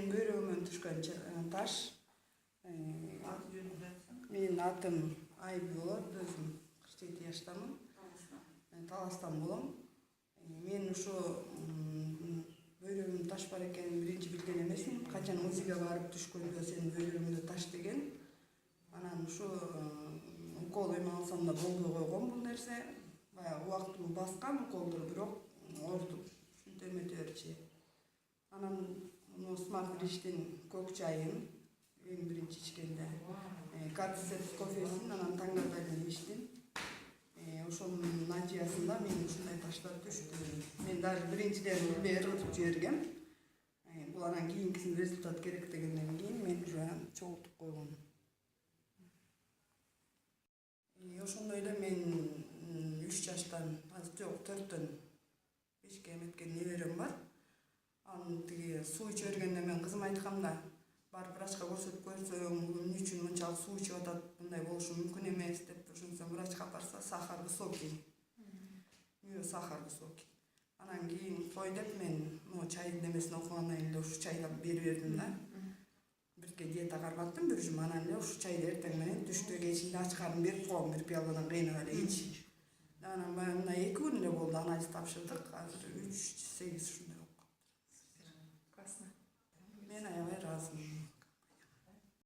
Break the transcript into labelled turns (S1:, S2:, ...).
S1: менин бөйрөгүмөн түшкөн таш. Менин атым Айби болот, өзүм 47 жаштамын. Таластан болом. Мен ушу бөйрөгүмдө таш бар экенин биринчи билген эмесмин. Качан УЗИге барып түшкөндө сенин бөйрөгүңдө таш деген. Анан ушу укол эме алсам да болбой койгон бул нерсе. Баягы убактылуу баскан уколду, бирок оорутуп ушинтип эмете берчү. Анан Смарт Риштин көк чайын эң биринчи ичкенде кардицепс кофесин, анан таңдата эле ичтим. Ошонун натыйжасында мен ушундай таштар түштү. Мен даже биринчиден билбей ыргытып жибергем. Бул анан кийинкисин результат керек дегенден кийин мен уже чогултуп койгом. Ошондой эле мен 3 жаштан, жок 4төн 5ке эметкен неберем бар. Анын тиги суу иче бергенде мен кызыма айткам да, барып врачка көрсөтүп көрсөң, эмне үчүн мынчалык суу ичип атат, мындай болушу мүмкүн эмес деп. Ошондон врачка апарса, сахар высокий. Сахар высокий. Анан кийин кой деп мен чайдын немесин окугандан кийин ушу чайды берип бердим да. Бирке диета карматтым бир жум, анан эле ушу чайды эртең менен түштө кечинде ачкарын берип койгом, бир пиаладан кыйнап эле ич. Анан мына 2 күн эле болду, анализ тапшырдык. Азыр 3-8 ушундай.